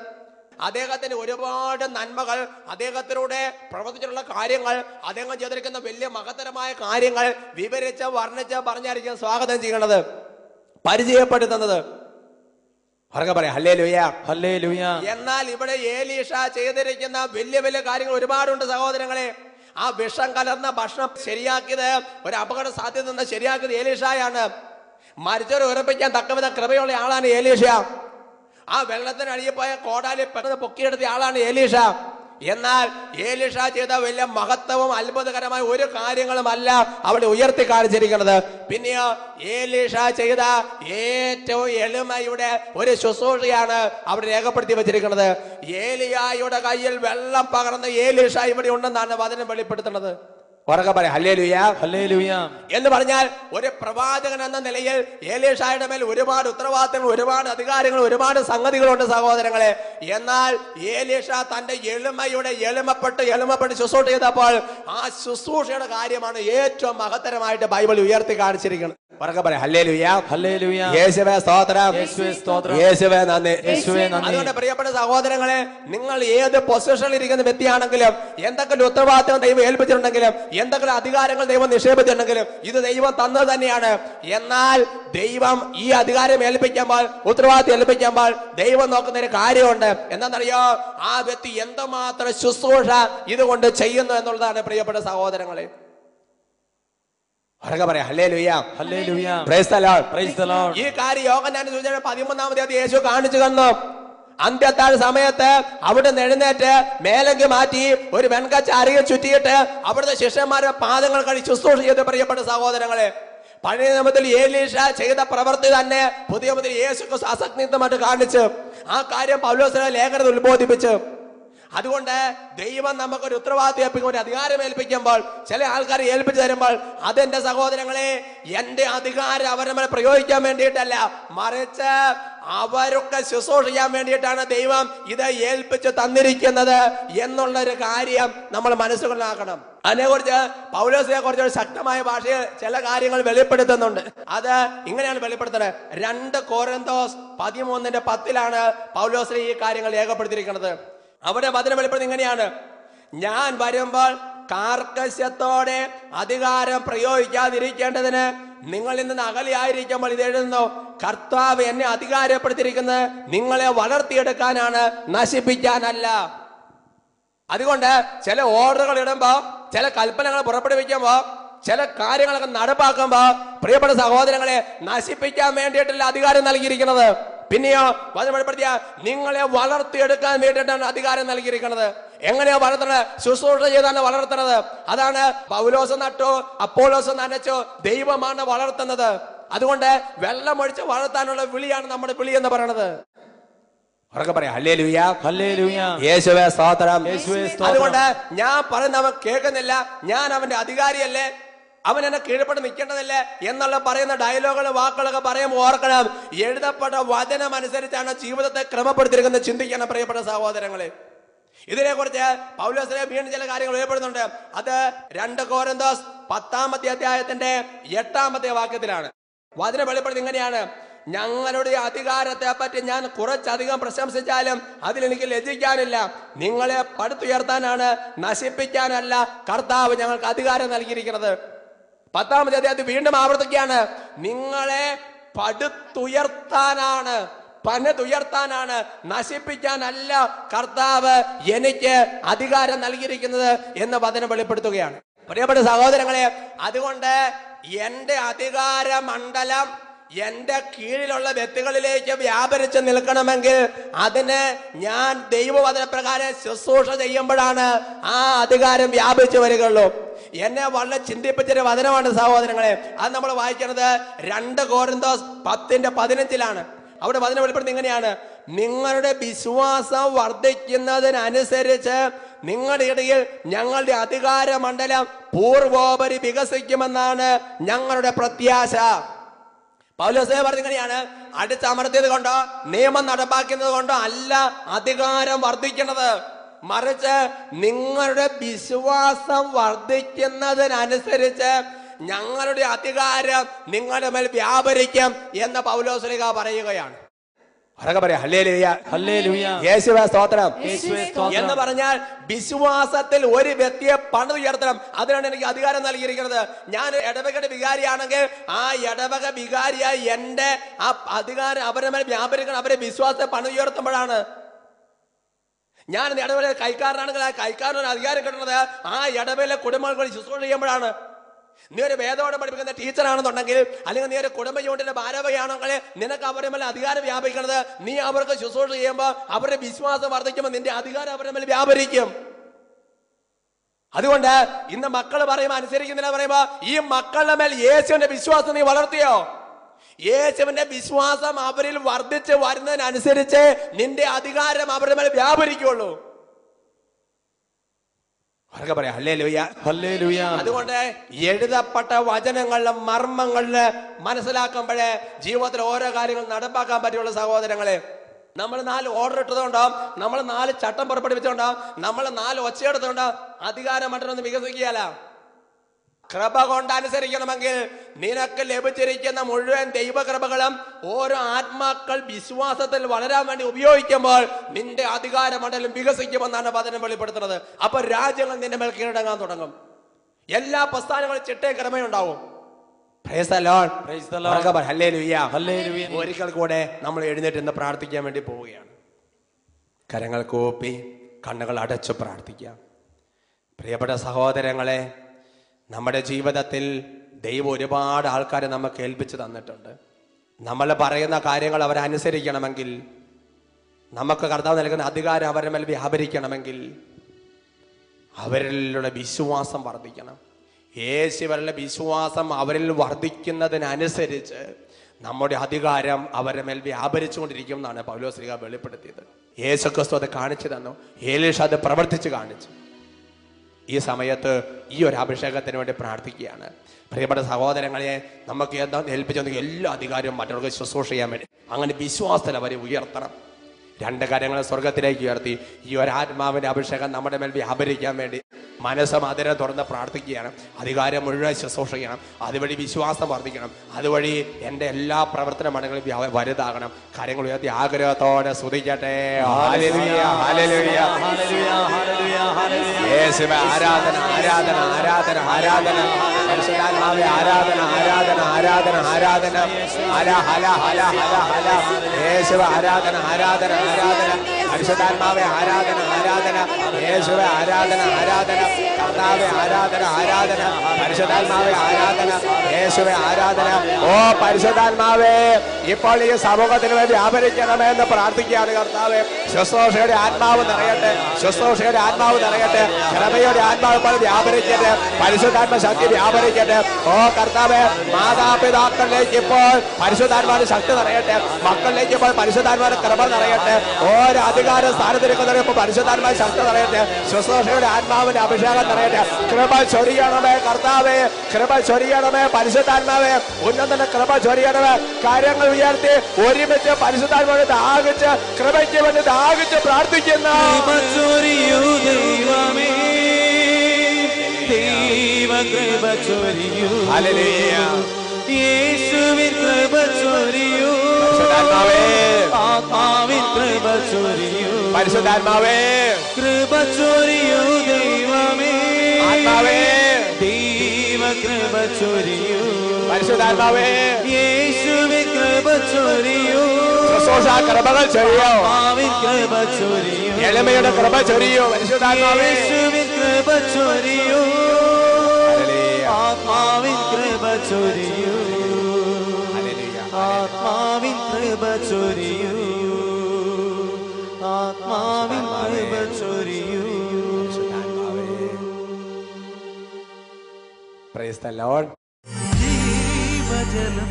അദ്ദേഹത്തിന് ഒരുപാട് നന്മകൾ, അദ്ദേഹത്തിലൂടെ പ്രവർത്തിച്ചിട്ടുള്ള കാര്യങ്ങൾ, അദ്ദേഹം ചെയ്തിരിക്കുന്ന വലിയ മഹത്തരമായ കാര്യങ്ങൾ വിവരിച്ച് വർണ്ണിച്ച് പറഞ്ഞായിരിക്കും സ്വാഗതം ചെയ്യണത്, പരിചയപ്പെടുത്തുന്നത്. പറയാം ഹല്ലേലൂയ, ഹല്ലേലൂയ. എന്നാൽ ഇവിടെ ഏലീഷ ചെയ്തിരിക്കുന്ന വലിയ വലിയ കാര്യങ്ങൾ ഒരുപാടുണ്ട് സഹോദരങ്ങളെ. ആ വിഷം കലർന്ന ഭക്ഷണം ശരിയാക്കിയത്, ഒരു അപകട സാധ്യത നിന്ന് ശരിയാക്കിയത് ഏലീഷയാണ്. മരിച്ചവരെ ഉറപ്പിക്കാൻ തക്കവിധ കൃപയുള്ള ആളാണ് ഏലീഷ. ആ വെള്ളത്തിന് അടിയിപ്പോയ കോടാലി പെട്ടെന്ന് പൊക്കിയെടുത്ത ആളാണ് ഏലീഷ. എന്നാൽ ഏലീഷ ചെയ്ത വലിയ മഹത്വവും അത്ഭുതകരമായ ഒരു കാര്യങ്ങളുമല്ല അവിടെ ഉയർത്തി കാണിച്ചിരിക്കുന്നത്. പിന്നെയോ ഏലീഷ ചെയ്ത ഏറ്റവും എളിമയുടെ ഒരു ശുശ്രൂഷയാണ് അവിടെ രേഖപ്പെടുത്തി വെച്ചിരിക്കുന്നത്. ഏലിയായുടെ കയ്യിൽ വെള്ളം പകർന്ന ഏലീഷ ഇവിടെ ഉണ്ടെന്നാണ് വചനം വെളിപ്പെടുത്തുന്നത്. ഉറക്കെ പറയാം ഹല്ലേലൂയ, ഹല്ലേലൂയ. എന്ന് പറഞ്ഞാൽ ഒരു പ്രവാചകൻ എന്ന നിലയിൽ ഏലീഷയുടെ മേൽ ഒരുപാട് ഉത്തരവാദിത്തങ്ങൾ, ഒരുപാട് അധികാരങ്ങൾ, ഒരുപാട് സംഗതികളുണ്ട് സഹോദരങ്ങളെ. എന്നാൽ ഏലീഷ തന്റെ എളിമപ്പെട്ട് ശുശ്രൂഷ ചെയ്തപ്പോൾ ആ ശുശ്രൂഷയുടെ കാര്യമാണ് ഏറ്റവും മഹത്തരമായിട്ട് ബൈബിൾ ഉയർത്തി കാണിച്ചിരിക്കുന്നത്. ഉറക്കെ പറയാം ഹല്ലേലൂയ, ഹല്ലേലൂയ. യേശുവേ സ്തോത്രം, യേശുവേ സ്തോത്രം, യേശുവേ നന്ദി, യേശുവേ നന്ദി. അതുകൊണ്ട് പ്രിയപ്പെട്ട സഹോദരങ്ങളെ, നിങ്ങൾ ഏത് പൊസിഷനിൽ ഇരിക്കുന്ന വ്യക്തിയാണെങ്കിലും, എന്തെങ്കിലും ഉത്തരവാദിത്തം ദൈവം ഏൽപ്പിച്ചിട്ടുണ്ടെങ്കിലും, എന്തെങ്കിലും അധികാരങ്ങൾ ദൈവം നിക്ഷേപിച്ചിട്ടുണ്ടെങ്കിലും ഇത് ദൈവം തന്നത് തന്നെയാണ്. എന്നാൽ ദൈവം ഈ അധികാരം ഏൽപ്പിക്കുമ്പോൾ, ഉത്തരവാദിത്തം ഏൽപ്പിക്കുമ്പോൾ ദൈവം നോക്കുന്ന ഒരു കാര്യമുണ്ട്. എന്താണെന്നറിയോ? ആ വ്യക്തി എന്തുമാത്രം ശുശ്രൂഷ ഇതുകൊണ്ട് ചെയ്യുന്നു എന്നുള്ളതാണ് പ്രിയപ്പെട്ട സഹോദരങ്ങളെ. പറയാം hallelujah, hallelujah. Praise the Lord, praise the Lord. ഈ കാര്യം യോഹന്നാന്റെ സുവിശേഷം 13-ാമത്തെ അധ്യായം യേശു കാണിച്ചു തന്നു. അന്ത്യത്താഴ് സമയത്ത് അവിടെ എഴുന്നേറ്റ് മേലങ്കി മാറ്റി ഒരു വെൺകച്ച അരികെ ചുറ്റിയിട്ട് അവിടുത്തെ ശിഷ്യന്മാരുടെ പാദങ്ങൾ കഴിച്ച് ശുശ്രൂഷ ചെയ്ത്. പ്രിയപ്പെട്ട സഹോദരങ്ങളെ, പഴയ നിയമത്തിൽ ഏലീഷ ചെയ്ത പ്രവൃത്തി തന്നെ പുതിയ നിയമത്തിൽ യേശു അസക്തിയുക്തമായിട്ട് കാണിച്ചു. ആ കാര്യം പൗലോസിന്റെ ലേഖനത്തിൽ ഉത്ബോധിപ്പിച്ചു. അതുകൊണ്ട് ദൈവം നമുക്കൊരു ഉത്തരവാദിത്വം ഏൽപ്പിക്കുമ്പോൾ, ഒരു അധികാരം ഏൽപ്പിക്കുമ്പോൾ, ചില ആൾക്കാരെ ഏൽപ്പിച്ചു തരുമ്പോൾ, അതെന്റെ സഹോദരങ്ങളെ എന്റെ അധികാരം അവരെ മേലെ പ്രയോഗിക്കാൻ വേണ്ടിയിട്ടല്ല, മറിച്ച് അവരൊക്കെ ശുശ്രൂഷ ചെയ്യാൻ വേണ്ടിയിട്ടാണ് ദൈവം ഇത് ഏൽപ്പിച്ച് തന്നിരിക്കുന്നത് എന്നുള്ളൊരു കാര്യം നമ്മൾ മനസ്സിലാക്കണം. അതിനെക്കുറിച്ച് പൗലോസിനെ കുറിച്ച് ശക്തമായ ഭാഷയിൽ ചില കാര്യങ്ങൾ വെളിപ്പെടുത്തുന്നുണ്ട്. അത് ഇങ്ങനെയാണ് വെളിപ്പെടുത്തുന്നത്. 2 കൊരിന്ത്യർ 13:10 പൗലോസിനെ ഈ കാര്യങ്ങൾ രേഖപ്പെടുത്തിയിരിക്കുന്നത്. അവിടെ വചനം വെളിപ്പെടുന്നത് ഇങ്ങനെയാണ്: ഞാൻ വരുമ്പോൾ കാർക്കശ്യത്തോടെ അധികാരം പ്രയോഗിക്കാതിരിക്കേണ്ടതിന് നിങ്ങളിൽ നിന്ന് അകലെയായിരിക്കുമ്പോൾ ഇത് എഴുതുന്നു, കർത്താവ് എന്നെ അധികാരപ്പെടുത്തിയിരിക്കുന്നത് നിങ്ങളെ വളർത്തിയെടുക്കാനാണ്, നശിപ്പിക്കാനല്ല. അതുകൊണ്ട് ചില ഓർഡറുകൾ ഇടുമ്പോ, ചില കൽപ്പനകൾ പുറപ്പെടുവിക്കുമ്പോ, ചില കാര്യങ്ങളൊക്കെ നടപ്പാക്കുമ്പോ പ്രിയപ്പെട്ട സഹോദരങ്ങളെ നശിപ്പിക്കാൻ വേണ്ടിയിട്ടല്ല അധികാരം നൽകിയിരിക്കുന്നത്. പിന്നെയോ വെളിപ്പെടുത്തിയ നിങ്ങളെ വളർത്തിയെടുക്കാൻ വേണ്ടിയിട്ടാണ് അധികാരം നൽകിയിരിക്കുന്നത്. എങ്ങനെയാ വളർത്തുന്നത്? ശുശ്രൂഷ ചെയ്താണ് വളർത്തുന്നത്. അതാണ് പൗലോസ് നട്ടു, അപ്പോലോസ് നനച്ചു, ദൈവമാണ് വളർത്തുന്നത്. അതുകൊണ്ട് വെള്ളമൊഴിച്ച് വളർത്താനുള്ള വിളിയാണ് നമ്മുടെ വിളി എന്ന് പറയുന്നത്. ഉറക്കെ പറയാം ഹല്ലേലൂയ, ഹല്ലേലൂയ. യേശുവേ സ്തോത്രം, യേശുവേ സ്തോത്രം. അതുകൊണ്ട് ഞാൻ പറയുന്നവൻ കേൾക്കുന്നില്ല, ഞാൻ അവന്റെ അധികാരിയല്ലേ, അവൻ എന്നെ കീഴ്പ്പെട്ട് നിൽക്കേണ്ടതല്ലേ എന്നുള്ള പറയുന്ന ഡയലോഗുകളും വാക്കുകളൊക്കെ പറയുമ്പോൾ ഓർക്കണം, എഴുതപ്പെട്ട വചനം അനുസരിച്ചാണ് ജീവിതത്തെ ക്രമപ്പെടുത്തിയിരിക്കുന്നത്. ചിന്തിക്കണം പ്രിയപ്പെട്ട സഹോദരങ്ങളെ. ഇതിനെക്കുറിച്ച് പൗലോസിനെ വീണ്ടും ചില കാര്യങ്ങൾ വെളിപ്പെടുന്നുണ്ട്. അത് 2 കൊരിന്ത്യർ 10-ാമത്തെ അധ്യായത്തിന്റെ 8-ാമത്തെ വാക്യത്തിലാണ്. വചനം വെളിപ്പെടുത്തി ഇങ്ങനെയാണ്: ഞങ്ങളുടെ അധികാരത്തെ പറ്റി ഞാൻ കുറച്ചധികം പ്രശംസിച്ചാലും അതിലെനിക്ക് ലജ്ജിക്കാനില്ല. നിങ്ങളെ പടുത്തുയർത്താനാണ്, നശിപ്പിക്കാനല്ല കർത്താവ് ഞങ്ങൾക്ക് അധികാരം നൽകിയിരിക്കുന്നത്. 10-ാമത്തെ അധ്യായത്തിൽ വീണ്ടും ആവർത്തിക്കുകയാണ്: നിങ്ങളെ പടുത്തുയർത്താനാണ്, പണിതുയർത്താനാണ്, നശിപ്പിക്കാനല്ല കർത്താവ് എനിക്ക് അധികാരം നൽകിയിരിക്കുന്നത് എന്ന് വചനം വെളിപ്പെടുത്തുകയാണ്. പ്രിയപ്പെട്ട സഹോദരങ്ങളെ, അതുകൊണ്ട് എന്റെ അധികാര മണ്ഡലം എന്റെ കീഴിലുള്ള വ്യക്തികളിലേക്ക് വ്യാപരിച്ച് നിൽക്കണമെങ്കിൽ അതിന് ഞാൻ ദൈവവചനപ്രകാരം ശുശ്രൂഷ ചെയ്യുമ്പോഴാണ് ആ അധികാരം വ്യാപിച്ചു വരികയുള്ളൂ. എന്നെ വളരെ ചിന്തിപ്പിച്ചൊരു വചനമാണ് സഹോദരങ്ങളെ. അത് നമ്മൾ വായിക്കുന്നത് 2 കൊരിന്ത്യർ 10:15 അവിടെ വചനം വെളിപ്പെടുത്തി ഇങ്ങനെയാണ്: നിങ്ങളുടെ വിശ്വാസം വർദ്ധിക്കുന്നതിനനുസരിച്ച് നിങ്ങളുടെ ഇടയിൽ ഞങ്ങളുടെ അധികാര മണ്ഡലം പൂർവോപരി വികസിക്കുമെന്നാണ് ഞങ്ങളുടെ പ്രത്യാശ. പൗലോസ് പറഞ്ഞിങ്ങനെയാണ്, അടിച്ചമർത്തിയത് കൊണ്ടോ നിയമം നടപ്പാക്കുന്നത് കൊണ്ടോ അല്ല അധികാരം വർദ്ധിക്കുന്നത്, മറിച്ച് നിങ്ങളുടെ വിശ്വാസം വർദ്ധിക്കുന്നതിനനുസരിച്ച് ഞങ്ങളുടെ അധികാരം നിങ്ങളുടെ മേൽ വ്യാപരിക്കും എന്ന് പൗലോസ് ശ്ലീഹ പറയുകയാണ്. അതൊക്കെ പറയാം ഹല്ലേലൂയ, ഹല്ലേലൂയ, യേശുവേ സ്തോത്രം. യേശുവേ സ്തോത്രം. എന്ന് പറഞ്ഞാൽ വിശ്വാസത്തിൽ ഒരു വ്യക്തിയെ പണിതുയർത്തണം. അതിനാണ് എനിക്ക് അധികാരം നൽകിയിരിക്കുന്നത്. ഞാൻ ഇടവകയുടെ വികാരിയാണെങ്കിൽ ആ ഇടവക വികാരിയായി എന്റെ ആ അധികാരം അവരുടെ മേൽ വ്യാപരിക്കണം. അവരെ വിശ്വാസത്തെ പണിതുയർത്തുമ്പോഴാണ്. ഞാൻ ഇടവകയിലെ കൈക്കാരനാണെങ്കിൽ ആ കൈക്കാരനൊരു അധികാരം കിട്ടുന്നത് ആ ഇടവകയിലെ കുടുംബങ്ങൾ ശുശ്രൂഷ ചെയ്യുമ്പോഴാണ്. നീ ഒരു വേദോടെ പഠിപ്പിക്കുന്ന ടീച്ചറാണെന്നുണ്ടെങ്കിൽ, അല്ലെങ്കിൽ നീ ഒരു കുടുംബ യൂണിറ്റിന്റെ ഭാരവയാണെങ്കിൽ നിനക്ക് അവരുടെ മേലെ അധികാരം വ്യാപിക്കുന്നത്, നീ അവർക്ക് ശുശ്രൂഷ ചെയ്യുമ്പോൾ അവരുടെ വിശ്വാസം വർദ്ധിക്കുമ്പോൾ നിന്റെ അധികാരം അവരുടെ മേൽ വ്യാപരിക്കും. അതുകൊണ്ട് ഇന്ന് മക്കൾ പറയുമ്പോൾ അനുസരിക്കുന്നില്ല പറയുമ്പോ ഈ മക്കളുടെ മേൽ യേശുവിന്റെ വിശ്വാസം നീ വളർത്തിയോ? യേശുവിന്റെ വിശ്വാസം അവരിൽ വർദ്ധിച്ച് വരുന്നതിനനുസരിച്ച് നിന്റെ അധികാരം അവരുടെ മേൽ വ്യാപരിക്കുള്ളൂ. പറയാം ഹല്ലേലൂയ, ഹല്ലേലൂയ. അതുകൊണ്ട് എഴുതപ്പെട്ട വചനങ്ങളിലെ മർമ്മങ്ങളില് മനസ്സിലാക്കുമ്പോഴേ ജീവിതത്തിൽ ഓരോ കാര്യങ്ങൾ നടപ്പാക്കാൻ പറ്റുള്ള സഹോദരങ്ങളെ. നമ്മൾ 4 ഓർഡർ ഇട്ടതുകൊണ്ടാവും, നമ്മൾ 4 ചട്ടം പുറപ്പെടുവിച്ചുകൊണ്ടാവും, നമ്മൾ 4 ഒച്ചയെടുത്തുകൊണ്ടാവും അധികാരം മറ്റൊന്നും വികസിക്കുകയല്ല. കൃപ കൊണ്ട് അനുസരിക്കണമെങ്കിൽ നിനക്ക് ലഭിച്ചിരിക്കുന്ന മുഴുവൻ ദൈവകൃപകളും ഓരോ ആത്മാക്കൾ വിശ്വാസത്തിൽ വളരാൻ വേണ്ടി ഉപയോഗിക്കുമ്പോൾ നിന്റെ അധികാര മണ്ഡലം വികസിക്കുമെന്നാണ് വചനം വെളിപ്പെടുത്തുന്നത്. അപ്പൊ രാജ്യങ്ങൾ നിന്റെ മേൽ കീഴടങ്ങാൻ തുടങ്ങും. എല്ലാ പ്രസ്ഥാനങ്ങളും ചിട്ടയും ക്രമയുണ്ടാവും. ഒരിക്കൽ കൂടെ നമ്മൾ എഴുന്നേറ്റ് ഇന്ന് പ്രാർത്ഥിക്കാൻ വേണ്ടി പോവുകയാണ്. കരങ്ങൾ കൂപ്പി കണ്ണുകൾ അടച്ചു പ്രാർത്ഥിക്കാം. പ്രിയപ്പെട്ട സഹോദരങ്ങളെ, നമ്മുടെ ജീവിതത്തിൽ ദൈവം ഒരുപാട് ആൾക്കാരെ നമുക്ക് ഏൽപ്പിച്ചു തന്നിട്ടുണ്ട്. നമ്മൾ പറയുന്ന കാര്യങ്ങൾ അവരനുസരിക്കണമെങ്കിൽ, നമുക്ക് കർത്താവ് നൽകുന്ന അധികാരം അവരുടെ മേൽ വ്യാപരിക്കണമെങ്കിൽ അവരിലുള്ള വിശ്വാസം വർദ്ധിക്കണം. യേശുവിലുള്ള വിശ്വാസം അവരിൽ വർദ്ധിക്കുന്നതിനനുസരിച്ച് നമ്മുടെ അധികാരം അവരുടെ മേൽ വ്യാപരിച്ചുകൊണ്ടിരിക്കും എന്നാണ് പൗലോസ് ശ്ലീഹ വെളിപ്പെടുത്തിയത്. യേശു ക്രിസ്തു അത് കാണിച്ചു തന്നു. ഏലീഷ അത് പ്രവർത്തിച്ച് കാണിച്ചു. ഈ സമയത്ത് ഈ ഒരു അഭിഷേകത്തിന് വേണ്ടി പ്രാർത്ഥിക്കുകയാണ്. പ്രിയപ്പെട്ട സഹോദരങ്ങളെ, നമുക്ക് എന്താ ഏൽപ്പിച്ചു എല്ലാ അധികാരവും മറ്റവർക്ക് ശുശ്രൂഷ ചെയ്യാൻ വേണ്ടി അങ്ങനെ വിശ്വാസത്തിൽ അവരെ ഉയർത്തണം. 2 കാര്യങ്ങൾ സ്വർഗത്തിലേക്ക് ഉയർത്തി ഈ ഒരു ആത്മാവിന്റെ അഭിഷേകം നമ്മുടെ മേൽ വ്യാപരിക്കാൻ വേണ്ടി മനസ്സും അതിരെ തുറന്ന് പ്രാർത്ഥിക്കുകയാണ്. അധികാരം മുഴുവൻ ശുശ്രൂഷ ചെയ്യണം. അതുവഴി വിശ്വാസം വർദ്ധിക്കണം. അതുവഴി എൻ്റെ എല്ലാ പ്രവർത്തന മണ്ഡലങ്ങളും വലുതാകണം. കാര്യങ്ങൾ ഉയർത്തി ആഗ്രഹത്തോടെ സ്തുതിക്കട്ടെ. Hallelujah, hallelujah, hallelujah, hallelujah. യേശുവേ ആരാധന, ആരാധന, ആരാധന, ആരാധന. പരിശുദ്ധാത്മാവേ ആരാധന, ആരാധന, ആരാധന, ആരാധന. ഹല ഹല ഹല ഹല ഹല. യേശുവേ ആരാധന, ആരാധന, ആരാധന. പരിശുദ്ധാത്മാവേ ആരാധന, ആരാധന. യേശുവേ ആരാധന, ആരാധന. കർത്താവേ ആരാധന, ആരാധന. പരിശുദ്ധാത്മാവേ ആരാധന. യേശുവേ ആരാധന. ഓ പരിശുദ്ധാത്മാവേ, ഇപ്പോൾ ഈ സമൂഹത്തിന് വേണ്ടി വ്യാപരിക്കണമെന്ന് പ്രാർത്ഥിക്കുകയാണ് കർത്താവേ. ശുശ്രൂഷയുടെ ആത്മാവ് നിറയട്ടെ, ശുശ്രൂഷയുടെ ആത്മാവ് നിറയട്ടെ. കൃപയുടെ ആത്മാവ് ഇപ്പോൾ വ്യാപരിക്കട്ടെ. പരിശുദ്ധാത്മ ശക്തി വ്യാപരിക്കട്ടെ. ഓ കർത്താവേ, മാതാപിതാക്കളിലേക്ക് ഇപ്പോൾ പരിശുദ്ധാത്മാവിന്റെ ശക്തി നിറയട്ടെ. മക്കളിലേക്ക് ഇപ്പോൾ പരിശുദ്ധാത്മാവിന്റെ കൃപ നിറയട്ടെ. ഓരോ അധികാര സ്ഥാനത്തിരിക്കുന്നവരെ ഇപ്പോൾ പരിശുദ്ധാത്മാവിന്റെ ശക്തി നിറയട്ടെ. ശുശ്രൂഷയുടെ ആത്മാവിന്റെ അഭിഷേകം നിറയട്ടെ. കൃപ ചൊരിയണമേ കർത്താവേ, കൃപ ചൊരിയണമേ പരിശുദ്ധാത്മാവേ. ഉന്നതന്റെ കൃപ ചൊരിയണമേ. കാര്യങ്ങൾ ഉയർത്തി ഒരുമിച്ച് പരിശുദ്ധാത്മാവിനെ ദാഹിച്ച് കൃപയ്ക്ക് വേണ്ടി ദാഹിച്ച് പ്രാർത്ഥിക്കുന്ന കൃപ ചൊരിയൂ, യേശുവിൻ കൃപ ചൊരിയൂ, ആത്മാവിൻ കൃപ ചൊരിയൂ, പരിശുദ്ധാത്മാവേ കൃപ ചൊരിയൂ ദൈവമേ, ആത്മാവേ ദൈവ കൃപ ചൊരിയൂ, പരിശുദ്ധാത്മാവേ യേശുവിൻ കൃപ ചൊരിയൂ, ശുശ്രൂഷ കൃപകൾ ചൊരിയൂ, ആത്മാവിൻ കൃപ ചൊരിയൂ, എളിമയുടെ കൃപ ചൊരിയൂ, പരിശുദ്ധാത്മാവേ യേശുവിൻ കൃപ ചൊരിയൂ, ആത്മാവിൻ കൃപ ചൊരിയൂ, ആത്മാവിൻ കൃപ ചൊരിയൂ, ആത്മാവിൻ കൃപ ചൊരിയൂ. Praise the Lord. ജീവജലം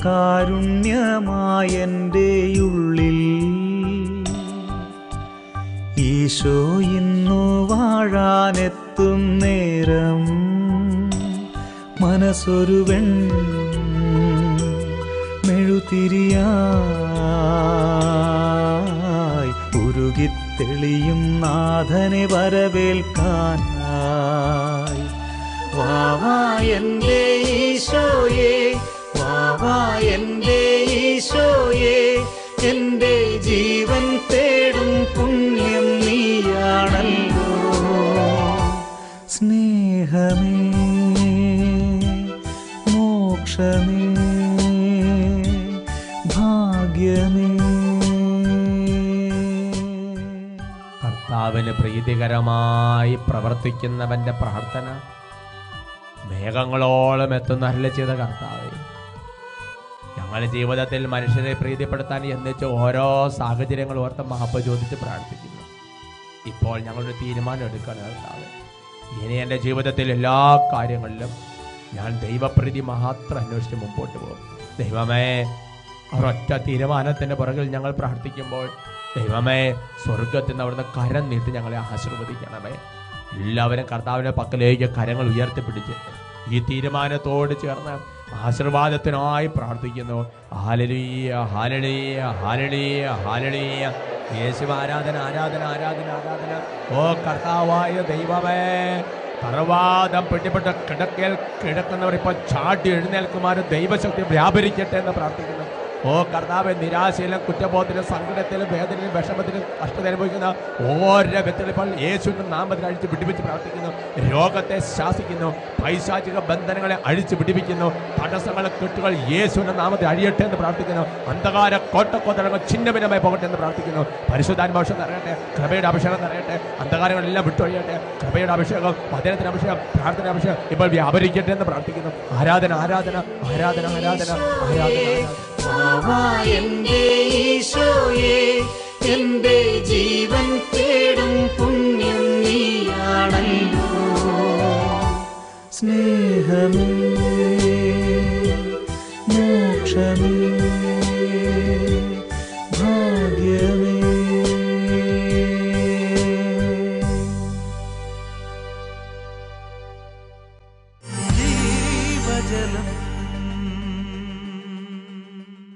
കാരുണ്യമായെൻ്റെ ഉള്ളിൽ ഈശോ ഇന്നു വാഴാനെത്തും നേരം മനസ്സൊരു മെഴുതിരിയായി ഉരുകിത്തെളിയും നാഥനെ വരവേൽക്കാനായി. വാവാ എൻ്റെ ഈശോയേ, വാവാ എൻ്റെ ഈശോയേ, എൻ്റെ ജീവൻ തേടും പുണ്യം നീയാണല്ലോ. സ്നേഹമേ, മോക്ഷമേ, ഭാഗ്യമേ. കർത്താവിന് പ്രീതികരമായി പ്രവർത്തിക്കുന്നവന്റെ പ്രാർത്ഥന മേഘങ്ങളോളം എത്തുന്ന അരുളി ചെയ്ത കർത്താവേ, ഞങ്ങളുടെ ജീവിതത്തിൽ മനുഷ്യരെ പ്രീതിപ്പെടുത്താൻ എന്നിച്ച് ഓരോ സാഹചര്യങ്ങൾ ഓർത്ത് മാപ്പ് ചോദിച്ച് പ്രാർത്ഥിക്കുന്നു. ഇപ്പോൾ ഞങ്ങളൊരു തീരുമാനം എടുക്കണം കർത്താവേ. ഇനി എൻ്റെ ജീവിതത്തിൽ എല്ലാ കാര്യങ്ങളിലും ഞാൻ ദൈവപ്രീതി മാത്രം അന്വേഷിച്ച് മുമ്പോട്ട് പോകും. ദൈവമേ, ഒരൊറ്റ തീരുമാനത്തിൻ്റെ പുറകിൽ ഞങ്ങൾ പ്രാർത്ഥിക്കുമ്പോൾ ദൈവമേ, സ്വർഗത്തിൽ നിന്ന് അവിടുന്ന് കരം നീട്ടി ഞങ്ങളെ ആശീർവദിക്കണമേ. എല്ലാവരും കർത്താവിൻ്റെ പക്കലേക്ക് കരങ്ങൾ ഉയർത്തിപ്പിടിച്ച് ഈ തീരുമാനത്തോട് ചേർന്ന് ആശീർവാദത്തിനായി പ്രാർത്ഥിക്കുന്നു. Hallelujah, hallelujah, hallelujah, hallelujah. യേശുവേ, ആരാധന, ആരാധന, ആരാധന, ആരാധന. ഓ കർത്താവായ ദൈവമേ, തറവാദം പിടിപെട്ട് കിടക്കയിൽ കിടക്കുന്നവർ ഇപ്പോൾ ചാടി എഴുന്നേൽക്കുമാരും ദൈവശക്തി വ്യാപരിക്കട്ടെ എന്ന് പ്രാർത്ഥിക്കുന്നു. ഓ കർത്താവ്, നിരാശയിലും കുറ്റബോധത്തിലും സങ്കടത്തിലും വേദനയിലും വിഷമത്തിലും കഷ്ടത അനുഭവിക്കുന്ന ഓരോ വ്യക്തികളും ഇപ്പോൾ യേശുവിന്റെ നാമത്തിൽ അഴിച്ച് വിടിപ്പിച്ച് പ്രാർത്ഥിക്കുന്നു. രോഗത്തെ ശാസിക്കുന്നു, പൈശാചിക ബന്ധനങ്ങളെ അഴിച്ച് വിടിപ്പിക്കുന്നു. തടസ്സങ്ങളെ കെട്ടുകൾ യേശുവിന്റെ നാമത്തിൽ അഴിയട്ടെ എന്ന് പ്രാർത്ഥിക്കുന്നു. അന്ധകാര കോട്ടക്കോത്തടങ്ങൾ ഛിന്നഭിന്നമായി പോകട്ടെ എന്ന് പ്രാർത്ഥിക്കുന്നു. പരിശുദ്ധാത്മാഭിഷേകം നിറയട്ടെ, കൃപയുടെ അഭിഷേകം നിറയട്ടെ, അന്ധകാരങ്ങളെല്ലാം വിട്ടൊഴിയട്ടെ. കൃപയുടെ അഭിഷേകം, വചനത്തിന്റെ അഭിഷേകം, പ്രാർത്ഥന അഭിഷേകം ഇപ്പോൾ വ്യാപരിക്കട്ടെ എന്ന് പ്രാർത്ഥിക്കുന്നു. ആരാധന, ആരാധന, ആരാധന, ആരാധന, ആരാധന. വാവാ എൻ്റെ ഈശോയേ, എൻ്റെ ജീവൻ തേടും പുണ്യം നീയാണല്ലോ. സ്നേഹമേ, മോക്ഷമേ, ഭാഗ്യമേ. ജീവജലം